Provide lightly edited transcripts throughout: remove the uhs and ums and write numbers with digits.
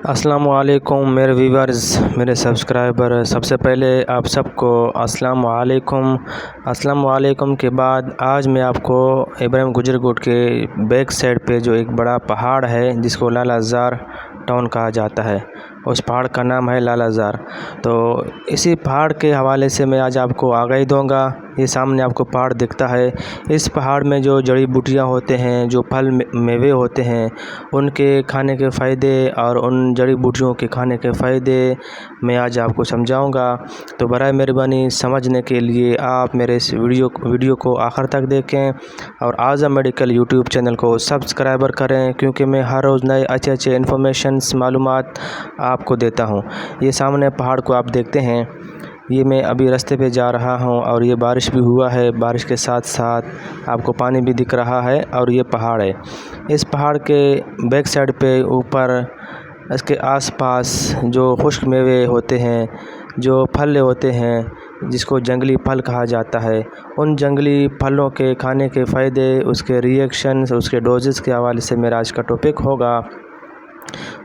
السلام علیکم میرے ویورز، میرے سبسکرائبر، سب سے پہلے آپ سب کو السلام علیکم۔ السلام علیکم کے بعد آج میں آپ کو ابراہیم گجر کوٹ کے بیک سائڈ پہ جو ایک بڑا پہاڑ ہے جس کو لالہ زار ٹاؤن کہا جاتا ہے، اس پہاڑ کا نام ہے لالہ زار۔ تو اسی پہاڑ کے حوالے سے میں آج آپ کو آگاہی دوں گا۔ یہ سامنے آپ کو پہاڑ دکھتا ہے، اس پہاڑ میں جو جڑی بوٹیاں ہوتے ہیں، جو پھل میوے ہوتے ہیں، ان کے کھانے کے فائدے اور ان جڑی بوٹیوں کے کھانے کے فائدے میں آج آپ کو سمجھاؤں گا۔ تو برائے مہربانی سمجھنے کے لیے آپ میرے اس ویڈیو کو آخر تک دیکھیں اور اعظم میڈیکل یوٹیوب چینل کو سبسکرائبر کریں، کیونکہ میں ہر روز نئے اچھے انفارمیشنز، معلومات آپ کو دیتا ہوں۔ یہ سامنے پہاڑ کو آپ دیکھتے ہیں، یہ میں ابھی راستے پہ جا رہا ہوں اور یہ بارش بھی ہوا ہے، بارش کے ساتھ ساتھ آپ کو پانی بھی دکھ رہا ہے اور یہ پہاڑ ہے۔ اس پہاڑ کے بیک سائڈ پہ اوپر اس کے آس پاس جو خشک میوے ہوتے ہیں، جو پھل ہوتے ہیں جس کو جنگلی پھل کہا جاتا ہے، ان جنگلی پھلوں کے کھانے کے فائدے، اس کے ریئیکشنز، اس کے ڈوزز کے حوالے سے میرا آج کا ٹاپک ہوگا۔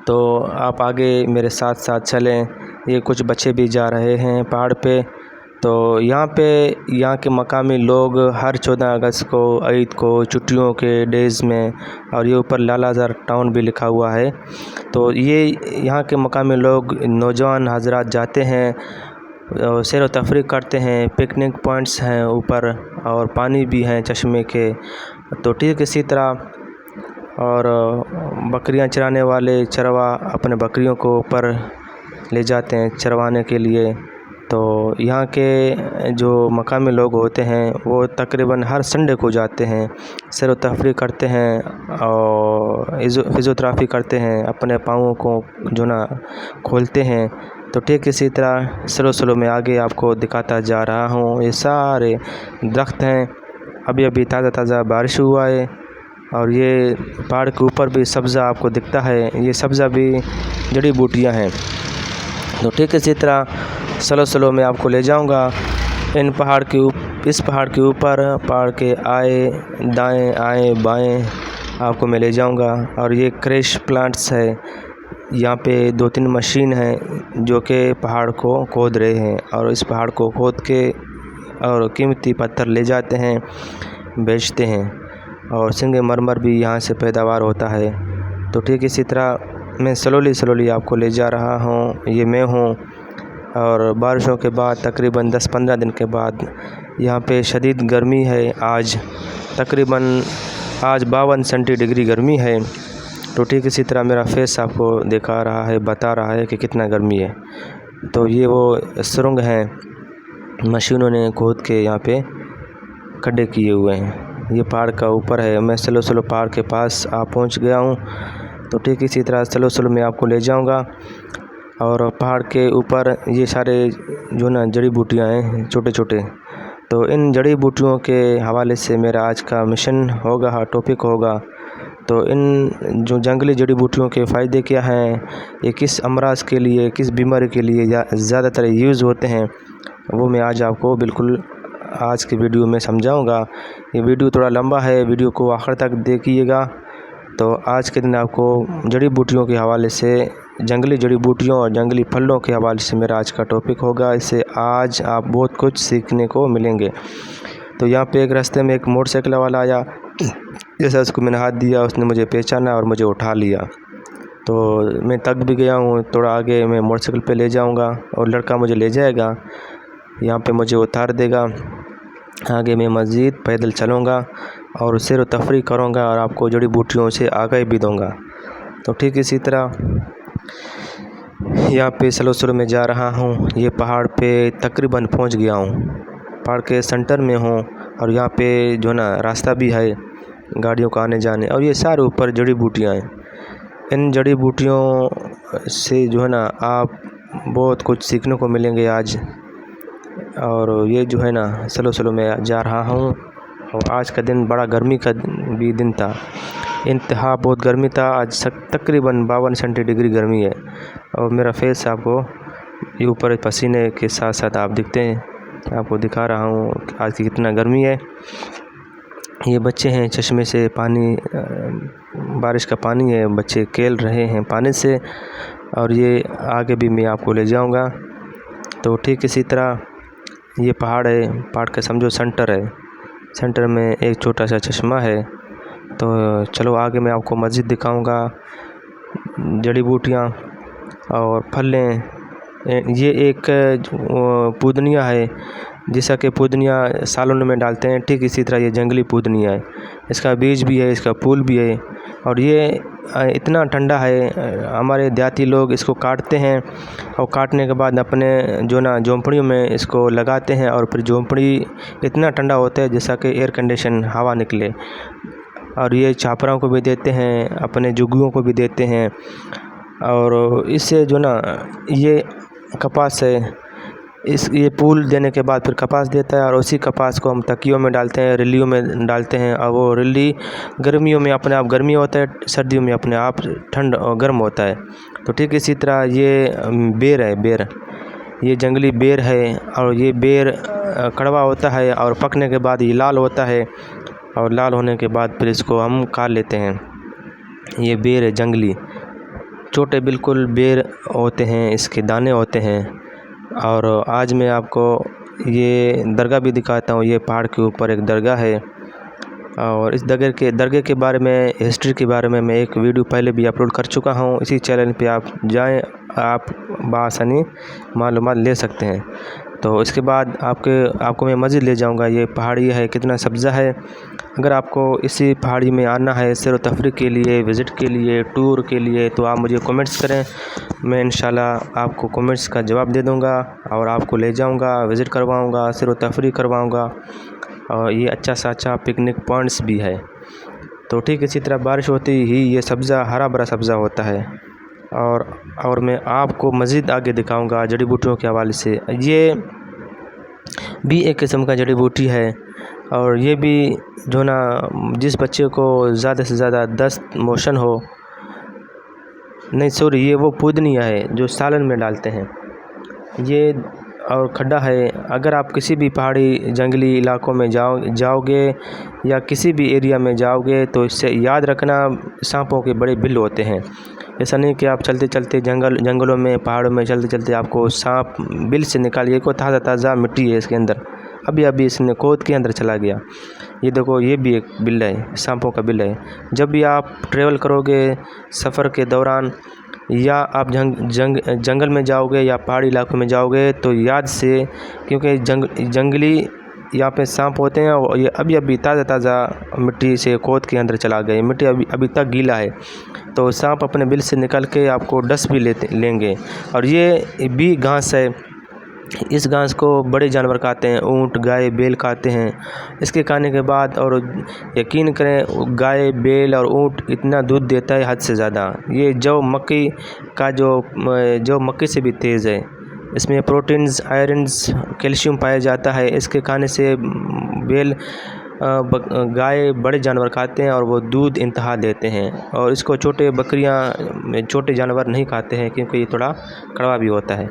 تو آپ آگے میرے ساتھ چلیں۔ یہ کچھ بچے بھی جا رہے ہیں پہاڑ پہ۔ تو یہاں کے مقامی لوگ ہر 14 اگست کو، عید کو، چھٹیوں کے ڈیز میں، اور یہ اوپر لالہ زار ٹاؤن بھی لکھا ہوا ہے، تو یہاں کے مقامی لوگ، نوجوان حضرات جاتے ہیں، سیر و تفریح کرتے ہیں، پکنک پوائنٹس ہیں اوپر اور پانی بھی ہیں چشمے کے۔ تو ٹھیک اسی طرح اور بکریاں چرانے والے چروا اپنے بکریوں کو اوپر لے جاتے ہیں چروانے کے لیے۔ تو یہاں کے جو مقامی لوگ ہوتے ہیں وہ تقریباً ہر سنڈے کو جاتے ہیں، سیر و تفریح کرتے ہیں اور فزیوتھراپی کرتے ہیں، اپنے پاؤں کو کھولتے ہیں۔ تو ٹھیک اسی طرح سلو میں آگے آپ کو دکھاتا جا رہا ہوں۔ یہ سارے درخت ہیں، ابھی تازہ بارش ہوا ہے اور یہ پہاڑ کے اوپر بھی سبزہ آپ کو دکھتا ہے، یہ سبزہ بھی جڑی بوٹیاں ہیں۔ تو ٹھیک اسی طرح سلو میں آپ کو لے جاؤں گا اس پہاڑ کے اوپر، پہاڑ کے دائیں آئیں بائیں آپ کو میں لے جاؤں گا۔ اور یہ کریش پلانٹس ہے، یہاں پہ 2-3 مشین ہیں جو کہ پہاڑ کو کھود رہے ہیں اور اس پہاڑ کو کھود کے اور قیمتی پتھر لے جاتے ہیں، بیچتے ہیں، اور سنگ مرمر بھی یہاں سے پیداوار ہوتا ہے۔ تو ٹھیک اسی طرح میں سلولی آپ کو لے جا رہا ہوں، یہ میں ہوں۔ اور بارشوں کے بعد تقریباً 10-15 دن کے بعد یہاں پہ شدید گرمی ہے، آج تقریباً 52 سینٹی ڈگری گرمی ہے۔ تو ٹھیک اسی طرح میرا فیس آپ کو دکھا رہا ہے، بتا رہا ہے کہ کتنا گرمی ہے۔ تو یہ وہ سرنگ ہیں، مشینوں نے کھود کے یہاں پہ کھڈے کیے ہوئے ہیں۔ یہ پہاڑ کا اوپر ہے، میں سلو پہاڑ کے پاس پہنچ گیا ہوں۔ تو ٹھیک اسی طرح سلو میں آپ کو لے جاؤں گا۔ اور پہاڑ کے اوپر یہ سارے جڑی بوٹیاں ہیں چھوٹے، تو ان جڑی بوٹیوں کے حوالے سے میرا آج کا مشن ہوگا، ٹاپک ہوگا۔ تو ان جو جنگلی جڑی بوٹیوں کے فائدے کیا ہیں، یہ کس امراض کے لیے، کس بیماری کے لیے زیادہ تر یوز ہوتے ہیں، وہ میں آج آپ کو بالکل آج کے ویڈیو میں سمجھاؤں گا۔ یہ ویڈیو تھوڑا لمبا ہے، ویڈیو کو آخر تک دیکھیے گا۔ تو آج کے دن آپ کو جڑی بوٹیوں کے حوالے سے، جنگلی جڑی بوٹیوں اور جنگلی پھلوں کے حوالے سے میرا آج کا ٹاپک ہوگا۔ اس سے آج آپ بہت کچھ سیکھنے کو ملیں گے۔ تو یہاں پہ ایک راستے میں ایک موٹر سائیکل والا آیا، جیسا اس کو میں نے ہاتھ دیا، اس نے مجھے پہچانا اور مجھے اٹھا لیا۔ تو میں تک بھی گیا ہوں، تھوڑا آگے میں موٹر سائیکل پہ لے جاؤں گا اور لڑکا مجھے لے جائے گا، یہاں پہ مجھے اتار دے گا۔ آگے میں مزید پیدل چلوں گا اور سیر و تفریح کروں گا اور آپ کو جڑی بوٹیوں سے آگاہی بھی دوں گا۔ تو ٹھیک اسی طرح یہاں پہ سلو میں جا رہا ہوں، یہ پہاڑ پہ تقریباً پہنچ گیا ہوں، پہاڑ کے سنٹر میں ہوں، اور یہاں پہ راستہ بھی ہے گاڑیوں کا آنے جانے، اور یہ سارے اوپر جڑی بوٹیاں ہیں۔ ان جڑی بوٹیوں سے آپ بہت کچھ سیکھنے کو ملیں گے آج۔ اور یہ سلو میں جا رہا ہوں، اور آج کا دن بڑا گرمی کا بھی دن تھا، انتہا بہت گرمی تھا آج، تقریباً 52 سینٹی ڈگری گرمی ہے۔ اور میرا فیس آپ کو یہ اوپر پسینے کے ساتھ آپ دکھتے ہیں، آپ کو دکھا رہا ہوں آج کی کتنا گرمی ہے۔ یہ بچے ہیں، چشمے سے پانی، بارش کا پانی ہے، بچے کھیل رہے ہیں پانی سے۔ اور یہ آگے بھی میں آپ کو لے جاؤں گا۔ تو ٹھیک اسی طرح یہ پہاڑ ہے، پہاڑ کا سمجھو سنٹر ہے، سنٹر میں ایک چھوٹا سا چشمہ ہے۔ تو چلو آگے میں آپ کو مسجد دکھاؤں گا، جڑی بوٹیاں اور پھلیں۔ یہ ایک پودنیا ہے، جیسا کہ پودنیا سالن میں ڈالتے ہیں، ٹھیک اسی طرح یہ جنگلی پودنیا ہے۔ اس کا بیج بھی ہے، اس کا پھول بھی ہے، اور یہ اتنا ٹھنڈا ہے، ہمارے دیہاتی لوگ اس کو کاٹتے ہیں اور کاٹنے کے بعد اپنے جھونپڑیوں میں اس کو لگاتے ہیں، اور پھر جھونپڑی اتنا ٹھنڈا ہوتا ہے جیسا کہ ایئر کنڈیشن ہوا نکلے۔ اور یہ چھاپراؤں کو بھی دیتے ہیں، اپنے جھگیوں کو بھی دیتے ہیں۔ اور اس سے یہ کپاس ہے، یہ پھول دینے کے بعد پھر کپاس دیتا ہے، اور اسی کپاس کو ہم تکیوں میں ڈالتے ہیں، رلیوں میں ڈالتے ہیں، اور وہ رلی گرمیوں میں اپنے آپ گرمی ہوتا ہے، سردیوں میں اپنے آپ ٹھنڈ اور گرم ہوتا ہے۔ تو ٹھیک اسی طرح یہ بیر ہے، بیر، یہ جنگلی بیر ہے، اور یہ بیر کڑوا ہوتا ہے، اور پکنے کے بعد یہ لال ہوتا ہے، اور لال ہونے کے بعد پھر اس کو ہم کاٹ لیتے ہیں۔ یہ بیر ہے جنگلی، چھوٹے بالکل بیر ہوتے ہیں، اس کے دانے ہوتے ہیں۔ اور آج میں آپ کو یہ درگاہ بھی دکھاتا ہوں۔ یہ پہاڑ کے اوپر ایک درگاہ ہے، اور اس درگاہ کے بارے میں، ہسٹری کے بارے میں ایک ویڈیو پہلے بھی اپلوڈ کر چکا ہوں۔ اسی چینل پہ آپ جائیں، آپ بآسانی معلومات لے سکتے ہیں۔ تو اس کے بعد آپ کو میں مسجد لے جاؤں گا۔ یہ پہاڑی ہے، کتنا سبزہ ہے۔ اگر آپ کو اسی پہاڑی میں آنا ہے سیر و تفریح کے لیے، وزٹ کے لیے، ٹور کے لیے، تو آپ مجھے کمنٹس کریں، میں انشاءاللہ آپ کو کمنٹس کا جواب دے دوں گا، اور آپ کو لے جاؤں گا، وزٹ کرواؤں گا، سیر و تفریح کرواؤں گا۔ اور یہ اچھا پکنک پوائنٹس بھی ہے۔ تو ٹھیک اسی طرح بارش ہوتی ہی یہ سبزہ ہرا بھرا سبزہ ہوتا ہے۔ اور میں آپ کو مزید آگے دکھاؤں گا جڑی بوٹیوں کے حوالے سے۔ یہ بھی ایک قسم کا جڑی بوٹی ہے، اور یہ بھی جس بچے کو زیادہ سے زیادہ دست موشن ہو، نہیں سوری، یہ وہ پودنیا ہے جو سالن میں ڈالتے ہیں۔ یہ اور کھڈا ہے۔ اگر آپ کسی بھی پہاڑی جنگلی علاقوں میں جاؤ گے یا کسی بھی ایریا میں جاؤ گے، تو اس سے یاد رکھنا، سانپوں کے بڑے بل ہوتے ہیں۔ ایسا نہیں کہ آپ چلتے چلتے جنگلوں میں، پہاڑوں میں چلتے چلتے آپ کو سانپ بل سے نکالیے، کو تازہ مٹی ہے اس کے اندر، ابھی اس نے کود کے اندر چلا گیا۔ یہ دیکھو، یہ بھی ایک بل ہے، سانپوں کا بل ہے۔ جب بھی آپ ٹریول کرو گے سفر کے دوران، یا آپ جنگل میں جاؤ گے یا پہاڑی علاقوں میں جاؤ گے، تو یاد سے، کیونکہ جنگلی یہاں پہ سانپ ہوتے ہیں، اور یہ ابھی تازہ مٹی سے کود کے اندر چلا گئے، مٹی ابھی تک گیلا ہے، تو سانپ اپنے بل سے نکل کے آپ کو ڈس بھی لیں گے۔ اور یہ بھی گھاس ہے، اس گھاس کو بڑے جانور کھاتے ہیں، اونٹ، گائے، بیل کھاتے ہیں۔ اس کے کھانے کے بعد، اور یقین کریں، گائے، بیل اور اونٹ اتنا دودھ دیتا ہے حد سے زیادہ۔ یہ جو مکئی سے بھی تیز ہے، اس میں پروٹینز، آئرنز، کیلشیم پایا جاتا ہے۔ اس کے کھانے سے گائے، بڑے جانور کھاتے ہیں، اور وہ دودھ انتہا دیتے ہیں۔ اور اس کو چھوٹے جانور نہیں کھاتے ہیں، کیونکہ یہ تھوڑا کڑوا بھی ہوتا ہے۔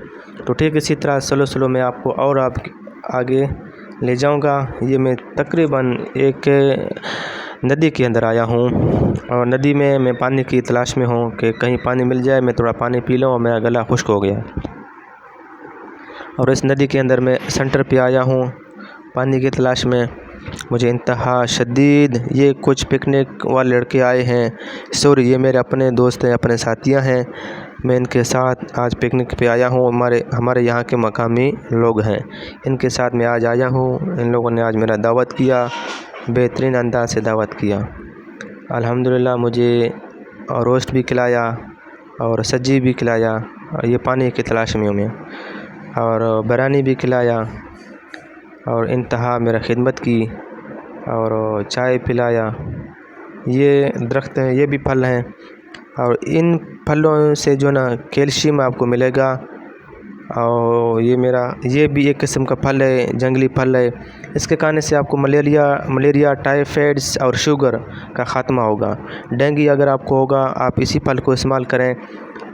تو ٹھیک اسی طرح سلو میں آپ کو اور آگے لے جاؤں گا۔ یہ میں تقریباً ایک ندی کے اندر آیا ہوں، اور ندی میں پانی کی تلاش میں ہوں کہ کہیں پانی مل جائے، میں تھوڑا پانی پی لوں، اور میرا گلا خشک ہو گیا۔ اور اس ندی کے اندر میں سنٹر پہ آیا ہوں پانی کی تلاش میں۔ مجھے انتہا شدید، یہ کچھ پکنک والے لڑکے آئے ہیں، سوری، یہ میرے اپنے دوست ہیں، اپنے ساتھیاں ہیں، میں ان کے ساتھ آج پکنک پہ آیا ہوں۔ ہمارے یہاں کے مقامی لوگ ہیں، ان کے ساتھ میں آج آیا ہوں۔ ان لوگوں نے آج میرا دعوت کیا، بہترین انداز سے دعوت کیا۔ الحمدللہ مجھے روسٹ بھی کھلایا، اور سجی بھی کھلایا، اور یہ پانی کی تلاش میں ہوں میں، اور بریانی بھی کھلایا، اور انتہا میرا خدمت کی، اور چائے پلایا۔ یہ درخت ہیں، یہ بھی پھل ہیں، اور ان پھلوں سے کیلشیم آپ کو ملے گا۔ اور یہ بھی ایک قسم کا پھل ہے، جنگلی پھل ہے۔ اس کے کھانے سے آپ کو ملیریا، ٹائیفائڈس اور شوگر کا خاتمہ ہوگا۔ ڈینگی اگر آپ کو ہوگا، آپ اسی پھل کو استعمال کریں۔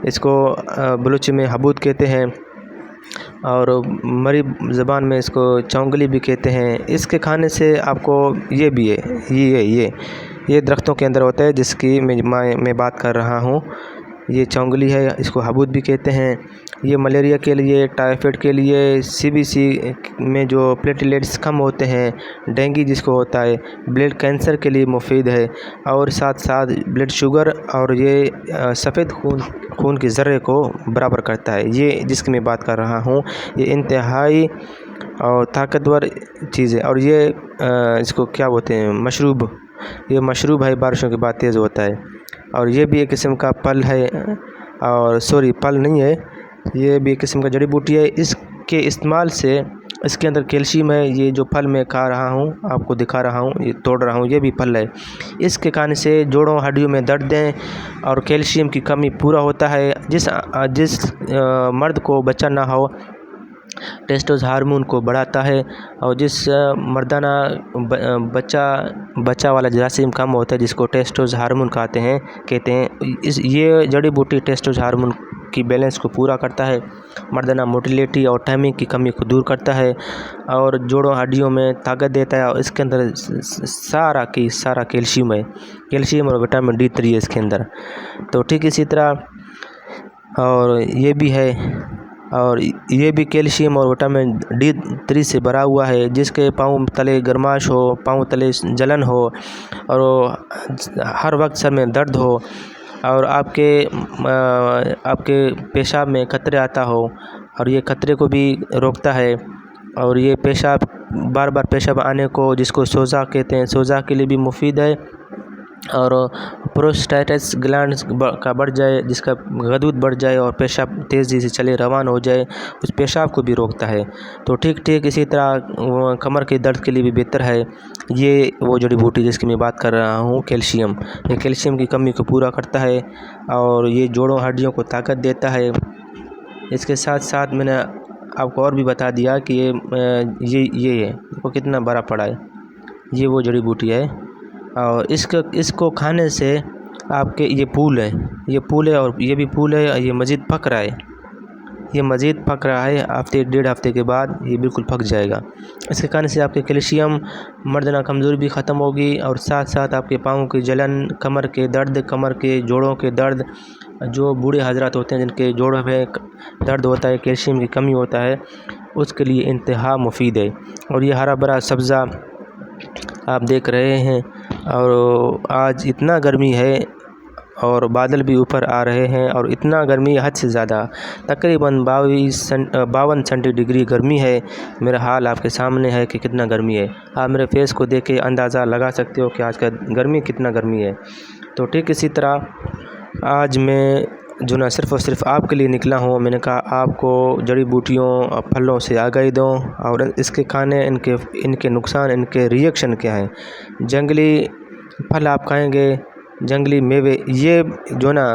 اس کو بلوچی میں حبوت کہتے ہیں، اور مری زبان میں اس کو چونگلی بھی کہتے ہیں۔ اس کے کھانے سے آپ کو یہ بھی ہے، یہ درختوں کے اندر ہوتا ہے، جس کی میں بات کر رہا ہوں۔ یہ چونگلی ہے، اس کو ہبوط بھی کہتے ہیں۔ یہ ملیریا کے لیے، ٹائیفائڈ کے لیے، CBC میں جو پلیٹلیٹس کم ہوتے ہیں، ڈینگی جس کو ہوتا ہے، بلڈ کینسر کے لیے مفید ہے، اور ساتھ ساتھ بلڈ شوگر اور یہ سفید خون کے ذرے کو برابر کرتا ہے۔ یہ جس کی میں بات کر رہا ہوں، یہ انتہائی اور طاقتور چیز ہے۔ اور یہ اس کو کیا بولتے ہیں، مشروب، یہ مشروب ہے، بارشوں کے بعد تیز ہوتا ہے۔ اور یہ بھی ایک قسم کا پھل ہے، اور پھل نہیں ہے، یہ بھی ایک قسم کا جڑی بوٹی ہے۔ اس کے استعمال سے اس کے اندر کیلشیم ہے۔ یہ جو پھل میں کھا رہا ہوں، آپ کو دکھا رہا ہوں، یہ توڑ رہا ہوں، یہ بھی پھل ہے۔ اس کے کھانے سے جوڑوں ہڈیوں میں درد دیں اور کیلشیم کی کمی پورا ہوتا ہے۔ جس مرد کو بچہ نہ ہو، ٹیسٹوس ہارمون کو بڑھاتا ہے، اور جس مردانہ بچہ والا جراثیم کم ہوتا ہے، جس کو ٹیسٹوس ہارمون کہتے ہیں، یہ جڑی بوٹی ٹیسٹوس ہارمون کی بیلنس کو پورا کرتا ہے، مردانہ موٹیلیٹی اور ٹائمنگ کی کمی کو دور کرتا ہے، اور جوڑوں ہڈیوں میں طاقت دیتا ہے۔ اور اس کے اندر سارا کیلشیم ہے، کیلشیم اور وٹامن D3 ہے اس کے اندر۔ تو ٹھیک اسی طرح اور یہ بھی ہے، اور یہ بھی کیلشیم اور وٹامن D3 سے بھرا ہوا ہے۔ جس کے پاؤں تلے گرماش ہو، پاؤں تلے جلن ہو، اور ہر وقت سر میں درد ہو، اور آپ کے پیشاب میں قطرے آتا ہو، اور یہ قطرے کو بھی روکتا ہے۔ اور یہ بار بار پیشاب آنے کو، جس کو سوزا کہتے ہیں، سوزا کے لیے بھی مفید ہے۔ اور پروسٹیٹس گلینڈ کا بڑھ جائے، جس کا غدود بڑھ جائے اور پیشاب تیزی سے چلے روان ہو جائے، اس پیشاب کو بھی روکتا ہے۔ تو ٹھیک اسی طرح کمر کے درد کے لیے بھی بہتر ہے۔ یہ وہ جڑی بوٹی جس کی میں بات کر رہا ہوں، کیلشیم، یہ کیلشیم کی کمی کو پورا کرتا ہے، اور یہ جوڑوں ہڈیوں کو طاقت دیتا ہے۔ اس کے ساتھ ساتھ میں نے آپ کو اور بھی بتا دیا کہ یہ ہے، وہ کتنا بڑا پڑا ہے، یہ وہ جڑی بوٹی ہے۔ اور اس کو کھانے سے آپ کے یہ پھول ہے، اور یہ بھی پھول ہے، یہ مزید پک رہا ہے، ہفتے 1.5 ہفتے کے بعد یہ بالکل پک جائے گا۔ اس کے کھانے سے آپ کے کیلشیم، مردانہ کمزوری بھی ختم ہوگی، اور ساتھ ساتھ آپ کے پاؤں کی جلن، کمر کے درد، کمر کے جوڑوں کے درد، جو بوڑھے حضرات ہوتے ہیں جن کے جوڑوں میں درد ہوتا ہے، کیلشیم کی کمی ہوتا ہے، اس کے لیے انتہا مفید ہے۔ اور یہ ہرا بھرا سبزہ آپ دیکھ رہے ہیں، اور آج اتنا گرمی ہے، اور بادل بھی اوپر آ رہے ہیں، اور اتنا گرمی حد سے زیادہ، تقریباً 52 سینٹی ڈگری گرمی ہے۔ میرا حال آپ کے سامنے ہے کہ کتنا گرمی ہے، آپ میرے فیس کو دیکھ کے اندازہ لگا سکتے ہو کہ آج کا کتنا گرمی ہے۔ تو ٹھیک اسی طرح آج میں جو نہ صرف اور صرف آپ کے لیے نکلا ہوں، میں نے کہا آپ کو جڑی بوٹیوں اور پھلوں سے آگاہی دوں، اور اس کے کھانے، ان کے نقصان، ان کے ریئیکشن کیا ہیں۔ جنگلی پھل آپ کھائیں گے، جنگلی میوے، یہ جو نا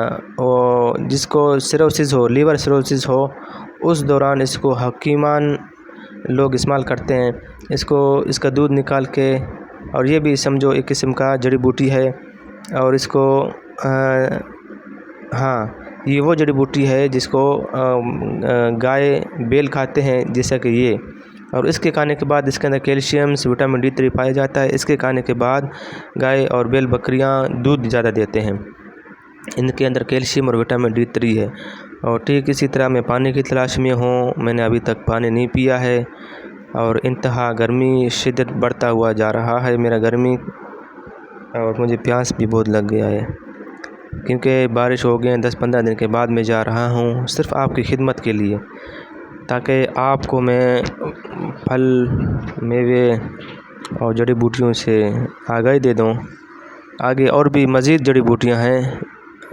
جس کو سیروسس ہو، لیور سیروسس ہو، اس دوران اس کو حکیمان لوگ استعمال کرتے ہیں، اس کا دودھ نکال کے، اور یہ بھی سمجھو ایک قسم کا جڑی بوٹی ہے۔ اور اس کو یہ وہ جڑی بوٹی ہے جس کو گائے بیل کھاتے ہیں، جیسا کہ یہ، اور اس کے کھانے کے بعد اس کے اندر کیلشیم، وٹامن D3 پایا جاتا ہے۔ اس کے کھانے کے بعد گائے اور بیل بکریاں دودھ زیادہ دیتے ہیں، ان کے اندر کیلشیم اور وٹامن D3 ہے۔ اور ٹھیک اسی طرح میں پانی کی تلاش میں ہوں، میں نے ابھی تک پانی نہیں پیا ہے، اور انتہا گرمی شدت بڑھتا ہوا جا رہا ہے میرا گرمی، اور مجھے پیاس بھی بہت لگ گیا ہے، کیونکہ بارش ہو گئے 10-15 دن کے بعد میں جا رہا ہوں صرف آپ کی خدمت کے لیے، تاکہ آپ کو میں پھل، میوے اور جڑی بوٹیوں سے آگاہی دے دوں۔ آگے اور بھی مزید جڑی بوٹیاں ہیں،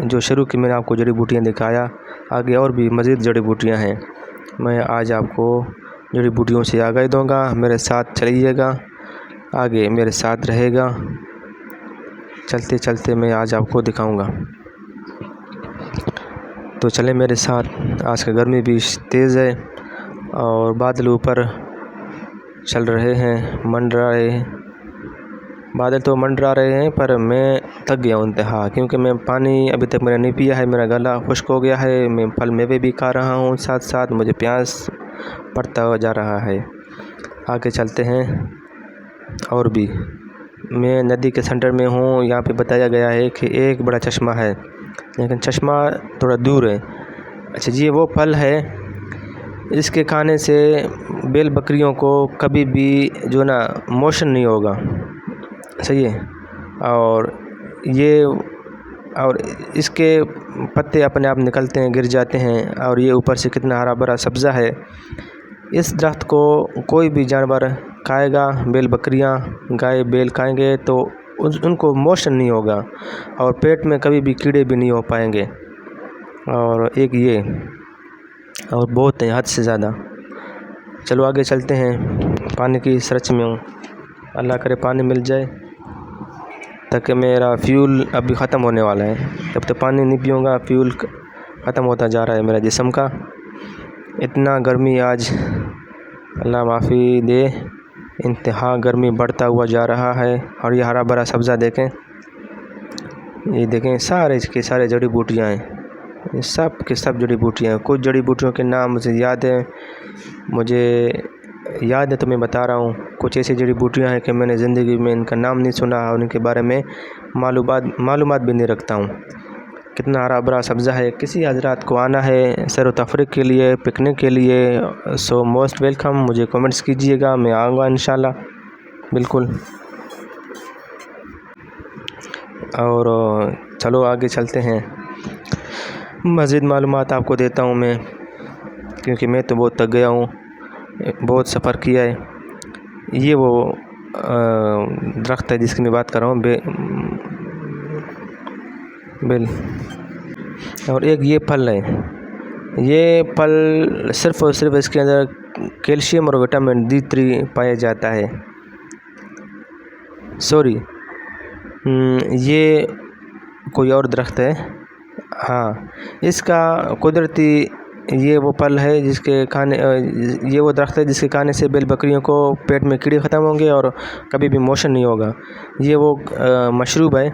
جو شروع کی میں نے آپ کو جڑی بوٹیاں دکھایا، آگے اور بھی مزید جڑی بوٹیاں ہیں، میں آج آپ کو جڑی بوٹیوں سے آگاہی دوں گا۔ میرے ساتھ چلیے گا، آگے میرے ساتھ رہے گا، چلتے چلتے میں آج آپ کو دکھاؤں گا۔ تو چلیں میرے ساتھ۔ آج کا گرمی بھی تیز ہے، اور بادل اوپر چل رہے ہیں، منڈرا رہے ہیں، بادل تو منڈرا رہے ہیں، پر میں تھک گیا ہوں انتہا، کیونکہ میں پانی ابھی تک میں نے نہیں پیا ہے، میرا گلا خشک ہو گیا ہے، میں پھل میوے بھی کھا رہا ہوں، ساتھ ساتھ مجھے پیاس پڑتا ہوا جا رہا ہے۔ آگے چلتے ہیں۔ اور بھی میں ندی کے سینٹر میں ہوں، یہاں پہ بتایا گیا ہے کہ ایک بڑا چشمہ ہے، لیکن چشمہ تھوڑا دور ہے۔ اچھا جی، وہ پھل ہے، اس کے کھانے سے بیل بکریوں کو کبھی بھی جو نا موشن نہیں ہوگا، صحیح ہے۔ اور اس کے پتے اپنے آپ نکلتے ہیں، گر جاتے ہیں، اور یہ اوپر سے کتنا ہرا بھرا سبزہ ہے۔ اس درخت کو کوئی بھی جانور کھائے گا، بیل بکریاں، گائے بیل کھائیں گے تو ان کو موشن نہیں ہوگا، اور پیٹ میں کبھی بھی کیڑے بھی نہیں ہو پائیں گے۔ اور ایک یہ، اور بہت ہیں حد سے زیادہ۔ چلو آگے چلتے ہیں، پانی کی سرچ میں ہوں، اللہ کرے پانی مل جائے، تاکہ میرا فیول ابھی ختم ہونے والا ہے۔ جب تک پانی نہیں پیوں گا فیول ختم ہوتا جا رہا ہے میرا جسم کا۔ اتنا گرمی آج، اللہ معافی دے، انتہا گرمی بڑھتا ہوا جا رہا ہے۔ اور یہ ہرا بھرا سبزہ دیکھیں، یہ دیکھیں سارے کے سارے جڑی بوٹیاں ہیں، یہ سب کے سب جڑی بوٹیاں ہیں۔ کچھ جڑی بوٹیوں کے نام مجھے یاد ہے تو میں بتا رہا ہوں۔ کچھ ایسی جڑی بوٹیاں ہیں کہ میں نے زندگی میں ان کا نام نہیں سنا اور ان کے بارے میں معلومات بھی نہیں رکھتا ہوں۔ کتنا ہرا بھرا سبزہ ہے۔ کسی حضرات کو آنا ہے سیر و تفریح کے لیے، پکنک کے لیے، سو موسٹ ویلکم، مجھے کمنٹس کیجیے گا، میں آؤں گا انشاءاللہ بالکل۔ اور چلو آگے چلتے ہیں، مزید معلومات آپ کو دیتا ہوں میں، کیونکہ میں تو بہت تک گیا ہوں، بہت سفر کیا ہے۔ یہ وہ درخت ہے جس کی میں بات کر رہا ہوں، بیل۔ اور ایک یہ پھل ہے، یہ پھل صرف اور صرف اس کے اندر کیلشیم اور وٹامن D3 پایا جاتا ہے۔ سوری، یہ کوئی اور درخت ہے، ہاں، اس کا قدرتی یہ وہ پھل ہے جس کے کھانے، یہ وہ درخت ہے جس کے کھانے سے بیل بکریوں کو پیٹ میں کیڑے ختم ہوں گے اور کبھی بھی موشن نہیں ہوگا۔ یہ وہ مشروب ہے،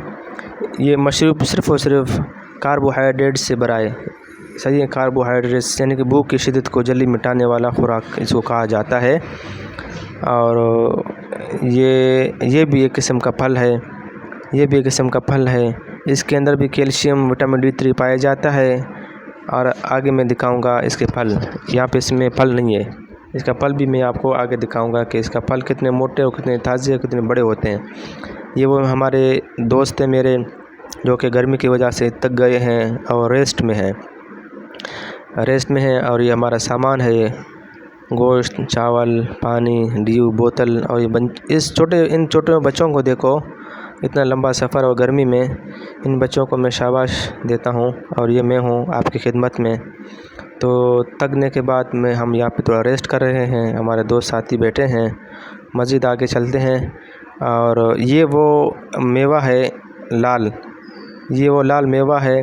یہ مشروب صرف اور صرف کاربوہائیڈریٹ سے بھرا ہے، صحیح ہے، کاربوہائیڈریٹس یعنی کہ بھوک کی شدت کو جلدی مٹانے والا خوراک اس کو کہا جاتا ہے۔ اور یہ بھی ایک قسم کا پھل ہے، یہ بھی ایک قسم کا پھل ہے، اس کے اندر بھی کیلشیم وٹامن D3 پایا جاتا ہے۔ اور آگے میں دکھاؤں گا اس کے پھل، یہاں پہ اس میں پھل نہیں ہے، اس کا پھل بھی میں آپ کو آگے دکھاؤں گا کہ اس کا پھل کتنے موٹے اور کتنے تازے اور کتنے بڑے ہوتے ہیں۔ یہ وہ ہمارے دوست ہیں میرے جو کہ گرمی کی وجہ سے تک گئے ہیں اور ریسٹ میں ہیں، اور یہ ہمارا سامان ہے، یہ گوشت، چاول، پانی، ڈیو، بوتل۔ اور یہ ان چھوٹے بچوں کو دیکھو، اتنا لمبا سفر اور گرمی میں ان بچوں کو میں شاباش دیتا ہوں، اور یہ میں ہوں آپ کی خدمت میں۔ تو تگنے کے بعد ہم یہاں پہ تھوڑا ریسٹ کر رہے ہیں، ہمارے دوست ساتھی بیٹھے ہیں، مزید آگے چلتے ہیں۔ اور یہ وہ میوہ ہے لال، یہ وہ لال میوہ ہے،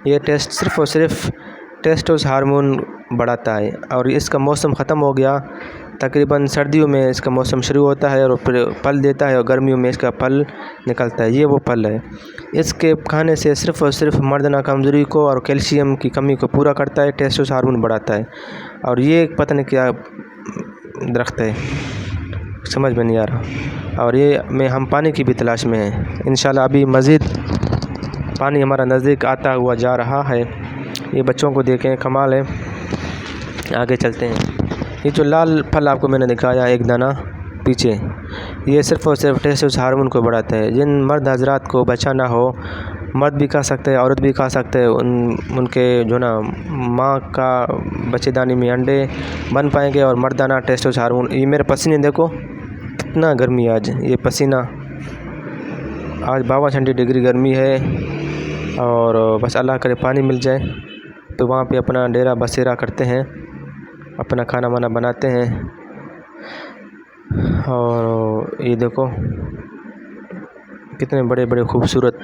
یہ صرف اور صرف ٹیسٹوس ہارمون بڑھاتا ہے، اور اس کا موسم ختم ہو گیا، تقریباً سردیوں میں اس کا موسم شروع ہوتا ہے اور پھر پھل دیتا ہے، اور گرمیوں میں اس کا پھل نکلتا ہے۔ یہ وہ پھل ہے، اس کے کھانے سے صرف اور صرف مردانہ کمزوری کو اور کیلشیم کی کمی کو پورا کرتا ہے، ٹیسٹوس ہارمون بڑھاتا ہے۔ اور یہ پتہ نہیں کیا درخت ہے، سمجھ میں نہیں آ رہا۔ اور ہم پانی کی بھی تلاش میں ہیں، انشاءاللہ ابھی مزید پانی ہمارا نزدیک آتا ہوا جا رہا ہے۔ یہ بچوں کو دیکھیں، کمال ہے۔ آگے چلتے ہیں، یہ جو لال پھل آپ کو میں نے دکھایا ایک دانہ پیچھے، یہ صرف اور صرف ٹیسٹوس ہارمون کو بڑھاتا ہے۔ جن مرد حضرات کو بچہ نہ ہو، مرد بھی کھا سکتے ہیں، عورت بھی کھا سکتے ہیں، ان کے جو نا ماں کا بچے دانی میں انڈے بن پائیں گے، اور مردانہ ٹیسٹوس ہارمون۔ یہ میرے پسینے دیکھو، کتنا گرمی آج، یہ پسینہ آج 52 ڈگری گرمی ہے، اور بس اللہ کرے پانی مل جائے تو وہاں پہ اپنا ڈیرا بسیرا کرتے ہیں، اپنا کھانا وانا بناتے ہیں۔ اور یہ دیکھو کتنے بڑے بڑے خوبصورت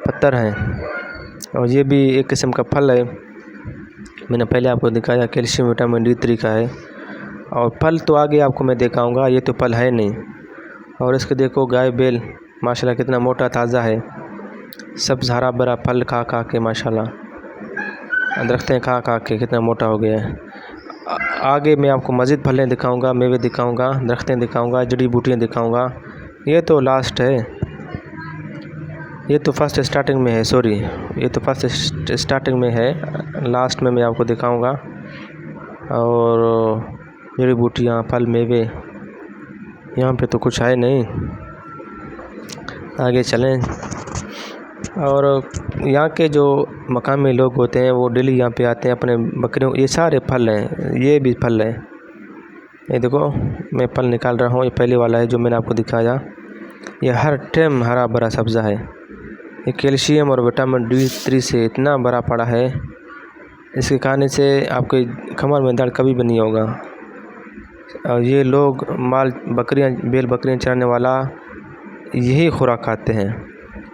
پتھر ہیں، اور یہ بھی ایک قسم کا پھل ہے، میں نے پہلے آپ کو دکھایا، کیلشیم وٹامن D3 کا ہے۔ اور پھل تو آگے آپ کو میں دکھاؤں گا، یہ تو پھل ہے نہیں۔ اور اس کے دیکھو گائے بیل ماشاءاللہ کتنا موٹا تازہ ہے، سبز ہرا بھرا پھل کھا کھا کے ماشاءاللہ، درختیں کھا کھا کے کتنا موٹا ہو گیا ہے۔ آگے میں آپ کو مزید پھلیں دکھاؤں گا، میوے دکھاؤں گا، درختیں دکھاؤں گا، جڑی بوٹیاں دکھاؤں گا۔ یہ تو لاسٹ ہے، یہ تو فرسٹ اسٹارٹنگ میں ہے، سوری، یہ تو فرسٹ اسٹارٹنگ میں ہے، لاسٹ میں آپ کو دکھاؤں گا۔ اور جڑی بوٹیاں، پھل، میوے یہاں پہ تو کچھ ہے نہیں، آگے چلیں۔ اور یہاں کے جو مقامی لوگ ہوتے ہیں وہ ڈیلی یہاں پہ آتے ہیں اپنے بکریوں، یہ سارے پھل ہیں، یہ بھی پھل ہیں، یہ دیکھو میں پھل نکال رہا ہوں، یہ پہلے والا ہے جو میں نے آپ کو دکھایا، یہ ہر ٹائم ہرا بھرا سبزہ ہے، یہ کیلشیم اور وٹامن D3 سے اتنا بڑا پڑا ہے، اس کے کھانے سے آپ کے کمر میں درد کبھی بھی نہیں ہوگا۔ اور یہ لوگ بیل بکریاں چرانے والا یہی خوراک کھاتے ہیں،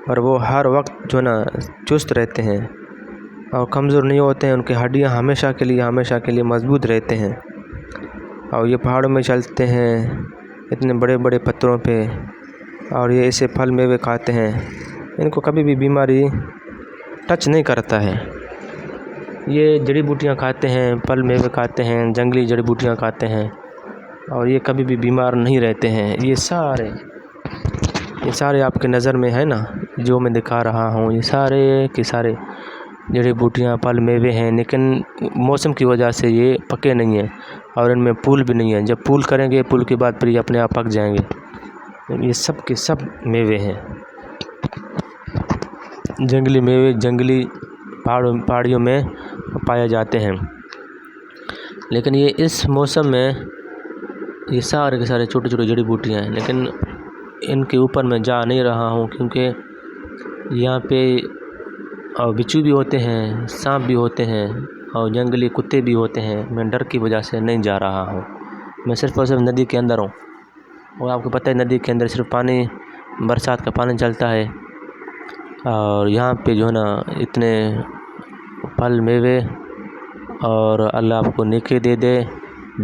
اور وہ ہر وقت جو ہے نا چست رہتے ہیں اور کمزور نہیں ہوتے ہیں، ان کی ہڈیاں ہمیشہ کے لیے مضبوط رہتے ہیں۔ اور یہ پہاڑوں میں چلتے ہیں اتنے بڑے بڑے پتھروں پہ، اور یہ ایسے پھل میوے کھاتے ہیں، ان کو کبھی بھی بیماری ٹچ نہیں کرتا ہے۔ یہ جڑی بوٹیاں کھاتے ہیں، پھل میوے کھاتے ہیں، جنگلی جڑی بوٹیاں کھاتے ہیں، اور یہ کبھی بھی بیمار نہیں رہتے ہیں۔ یہ سارے آپ کے نظر میں ہے نا جو میں دکھا رہا ہوں، یہ سارے کے سارے جڑی بوٹیاں، پھل میوے ہیں، لیکن موسم کی وجہ سے یہ پکے نہیں ہیں، اور ان میں پھول بھی نہیں ہیں۔ جب پھول کریں گے، پھول کے بعد پھر یہ اپنے آپ پک جائیں گے۔ یہ سب کے سب میوے ہیں، جنگلی میوے، جنگلی پہاڑیوں میں پائے جاتے ہیں، لیکن یہ اس موسم میں یہ سارے کے سارے چھوٹی چھوٹی جڑی بوٹیاں ہیں، لیکن ان کے اوپر میں جا نہیں رہا ہوں کیونکہ یہاں پہ بچھو بھی ہوتے ہیں، سانپ بھی ہوتے ہیں، اور جنگلی کتے بھی ہوتے ہیں، میں ڈر کی وجہ سے نہیں جا رہا ہوں۔ میں صرف اور صرف ندی کے اندر ہوں، اور آپ کو پتہ ہے ندی کے اندر صرف پانی، برسات کا پانی چلتا ہے، اور یہاں پہ جو ہے نا اتنے پھل میوے اور اللہ آپ کو نیکی دے دے،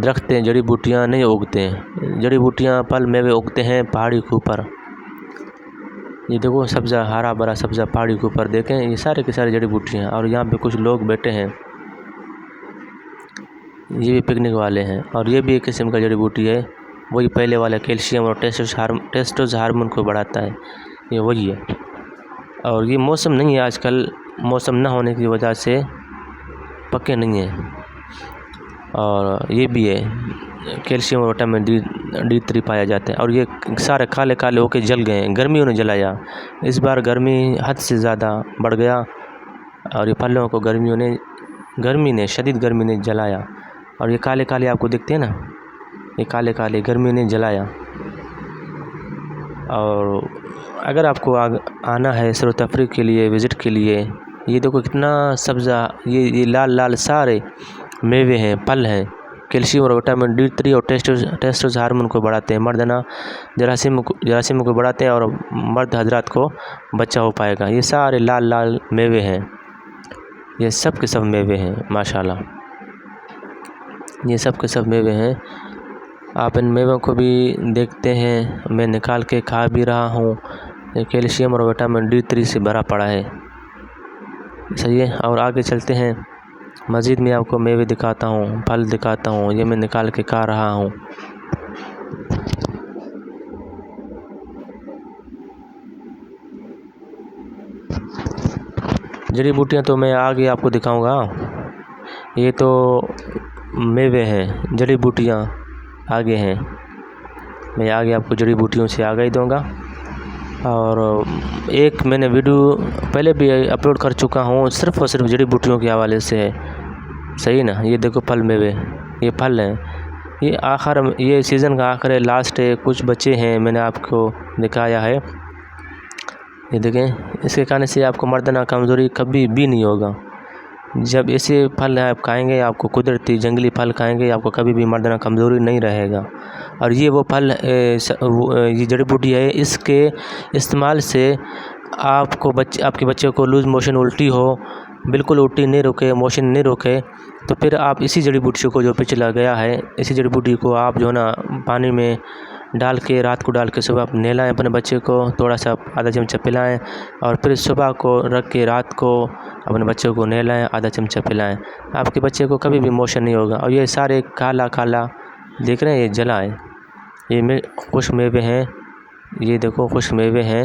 درختیں، جڑی بوٹیاں نہیں اگتے ہیں، جڑی بوٹیاں، پھل میوے اگتے ہیں پہاڑی کے اوپر۔ یہ دیکھو سبزہ، ہرا بھرا سبزہ پہاڑی کے اوپر، دیکھیں یہ سارے کے سارے جڑی بوٹیاں ہیں، اور یہاں پہ کچھ لوگ بیٹھے ہیں، یہ بھی پکنک والے ہیں، اور یہ بھی ایک قسم کا جڑی بوٹی ہے، وہی پہلے والا کیلشیم اور ٹیسٹوس ہارمون کو بڑھاتا ہے، یہ وہی ہے۔ اور یہ موسم نہیں ہے آج کل، موسم نہ ہونے کی وجہ سے پکے نہیں ہیں، اور یہ بھی ہے کیلشیم اور وٹامن D3 پایا جاتا ہے، اور یہ سارے کالے کالے ہو کے جل گئے ہیں، گرمیوں نے جلایا، اس بار گرمی حد سے زیادہ بڑھ گیا، اور یہ پھلوں کو شدید گرمی نے جلایا، اور یہ کالے کالے آپ کو دکھتے ہیں نا، یہ کالے کالے گرمی نے جلایا۔ اور اگر آپ کو آنا ہے سیر و تفریح کے لیے، وزٹ کے لیے، یہ دیکھو کتنا سبزہ، یہ لال لال سارے میوے ہیں، پھل ہیں، کیلشیم اور وٹامن D3 اور ٹیسٹوس ہارمون کو بڑھاتے ہیں، مردانہ جراثیم کو بڑھاتے ہیں، اور مرد حضرات کو بچہ ہو پائے گا۔ یہ سارے لال لال میوے ہیں، یہ سب کے سب میوے ہیں، ماشاءاللہ یہ سب کے سب میوے ہیں۔ آپ ان میووں کو بھی دیکھتے ہیں، میں نکال کے کھا بھی رہا ہوں، یہ کیلشیم اور وٹامن D3 سے بھرا پڑا ہے، صحیح ہے۔ اور آگے چلتے ہیں، مزید میں آپ کو میوے دکھاتا ہوں، پھل دکھاتا ہوں، یہ میں نکال کے کھا رہا ہوں۔ جڑی بوٹیاں تو میں آگے آپ کو دکھاؤں گا، یہ تو میوے ہیں، جڑی بوٹیاں آگے ہیں، میں آگے آپ کو جڑی بوٹیوں سے آگاہی دوں گا۔ اور ایک میں نے ویڈیو پہلے بھی اپلوڈ کر چکا ہوں، صرف اور صرف جڑی بوٹیوں کے حوالے سے ہے، صحیح نا۔ یہ دیکھو پھل میوے، یہ پھل ہیں، یہ سیزن کا آخر ہے، لاسٹ ہے، کچھ بچے ہیں، میں نے آپ کو دکھایا ہے، یہ دیکھیں، اس کے کھانے سے آپ کو مردانہ کمزوری کبھی بھی نہیں ہوگا۔ جب ایسے پھل آپ کھائیں گے، آپ کو قدرتی جنگلی پھل کھائیں گے، آپ کو کبھی بھی مردانہ کمزوری نہیں رہے گا۔ اور یہ وہ پھل، یہ جڑی بوٹی ہے، اس کے استعمال سے آپ کے بچے کو لوز موشن، الٹی ہو، بالکل الٹی نہیں روکے، موشن نہیں روکے، تو پھر آپ اسی جڑی بوٹی کو جو پچھلا گیا ہے، اسی جڑی بوٹی کو آپ جو ہے نا پانی میں ڈال کے، رات کو ڈال کے صبح آپ نہلائیں اپنے بچے کو، تھوڑا سا آدھا چمچہ پلائیں، اور پھر صبح کو رکھ کے رات کو اپنے بچے کو نہلائیں، آدھا چمچہ پلائیں، آپ کے بچے کو کبھی بھی موشن نہیں ہوگا۔ اور یہ سارے کالا کالا دیکھ رہے ہیں، یہ جلا ہے، یہ خشک میوے ہیں، یہ دیکھو خشک میوے ہیں،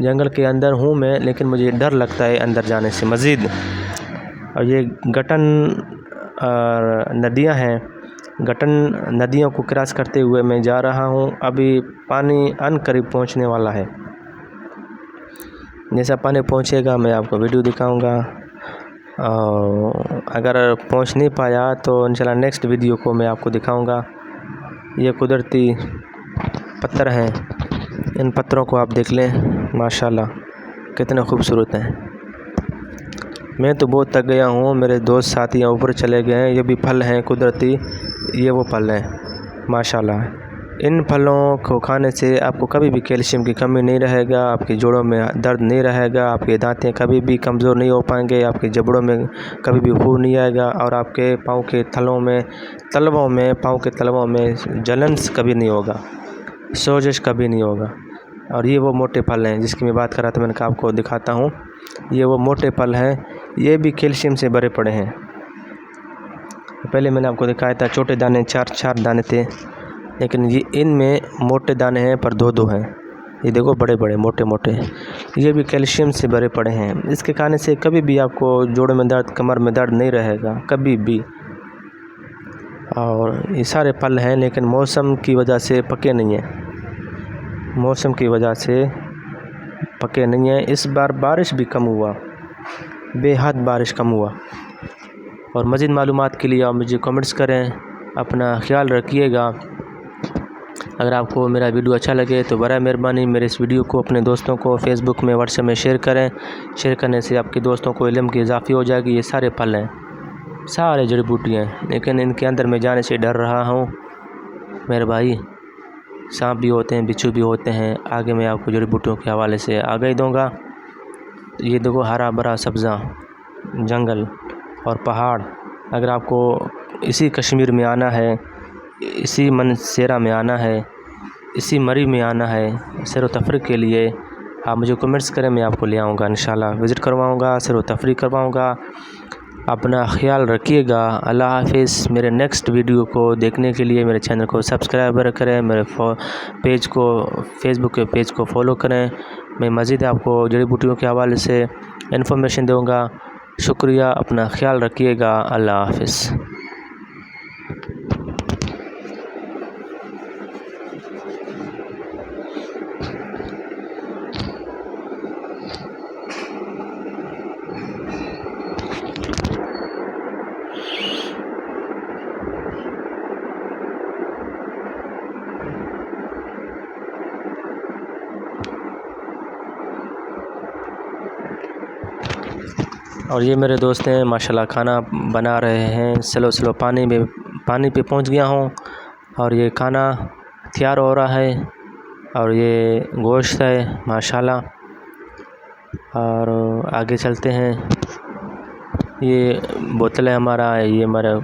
جنگل کے اندر ہوں میں، لیکن مجھے ڈر لگتا ہے اندر جانے سے مزید. اور یہ گٹن ندیاں ہیں، گٹن ندیوں کو کراس کرتے ہوئے میں جا رہا ہوں. ابھی پانی ان قریب پہنچنے والا ہے. جیسا پانی پہنچے گا میں آپ کو ویڈیو دکھاؤں گا، اور اگر پہنچ نہیں پایا تو انشاءاللہ نیکسٹ ویڈیو کو میں آپ کو دکھاؤں گا. یہ قدرتی پتھر ہیں، ان پتھروں کو آپ دیکھ لیں ماشاءاللہ کتنے خوبصورت ہیں. میں تو بہت تک گیا ہوں، میرے دوست ساتھی اوپر چلے گئے ہیں. یہ بھی پھل ہیں قدرتی، یہ وہ پھل ہیں ماشاءاللہ. ان پھلوں کو کھانے سے آپ کو کبھی بھی کیلشیم کی کمی نہیں رہے گا، آپ کی جوڑوں میں درد نہیں رہے گا، آپ کے دانتیں کبھی بھی کمزور نہیں ہو پائیں گے، آپ کے جبڑوں میں کبھی بھی خون نہیں آئے گا، اور آپ کے پاؤں کے تلووں میں جلنس کبھی نہیں ہوگا، سوزش کبھی نہیں ہوگا. اور یہ وہ موٹے پھل ہیں جس کی میں بات کر رہا تھا، میں نے کہا آپ کو دکھاتا ہوں. یہ وہ موٹے پھل ہیں، یہ بھی کیلشیم سے بھرے پڑے ہیں. پہلے میں نے آپ کو دکھایا تھا چھوٹے دانے 4 دانے تھے، لیکن یہ ان میں موٹے دانے ہیں پر 2 ہیں. یہ دیکھو بڑے بڑے موٹے موٹے، یہ بھی کیلشیم سے بھرے پڑے ہیں. اس کے کھانے سے کبھی بھی آپ کو جوڑوں میں درد، کمر میں درد نہیں رہے گا کبھی بھی. اور یہ سارے پھل ہیں، لیکن موسم کی وجہ سے پکے نہیں ہیں، موسم کی وجہ سے پکے نہیں ہیں. اس بار بارش بھی کم ہوا، بے حد بارش کم ہوا. اور مزید معلومات کے لیے آپ مجھے کمنٹس کریں. اپنا خیال رکھیے گا. اگر آپ کو میرا ویڈیو اچھا لگے تو برائے مہربانی میرے اس ویڈیو کو اپنے دوستوں کو فیس بک میں، واٹس ایپ میں شیئر کریں. شیئر کرنے سے آپ کے دوستوں کو علم کی اضافی ہو جائے گی. یہ سارے پھل ہیں، سارے جڑی بوٹیاں ہیں، لیکن ان کے اندر میں جانے سے ڈر رہا ہوں میرے بھائی. سانپ بھی ہوتے ہیں، بچھو بھی ہوتے ہیں. آگے میں آپ کو جڑی بوٹیوں کے حوالے سے آگاہی دوں گا. یہ دیکھو ہرا بھرا سبزہ جنگل اور پہاڑ. اگر آپ کو اسی کشمیر میں آنا ہے، اسی منسیرا میں آنا ہے، اسی مری میں آنا ہے سیر و تفریح کے لیے، آپ مجھے کمنٹس کریں، میں آپ کو لے آؤں گا انشاءاللہ. وزٹ کرواؤں گا، سیر و تفریح کرواؤں گا. اپنا خیال رکھیے گا. اللہ حافظ. میرے نیکسٹ ویڈیو کو دیکھنے کے لیے میرے چینل کو سبسکرائب کریں، میرے پیج کو، فیس بک کے پیج کو فالو کریں. میں مزید آپ کو جڑی بوٹیوں کے حوالے سے انفارمیشن دوں گا. شکریہ. اپنا خیال رکھیے گا. اللہ حافظ. اور یہ میرے دوست ہیں ماشاءاللہ کھانا بنا رہے ہیں. سلو پانی پہ پہنچ گیا ہوں، اور یہ کھانا تیار ہو رہا ہے. اور یہ گوشت ہے ماشاءاللہ. اور آگے چلتے ہیں. یہ بوتل ہے ہمارا، یہ ہمارا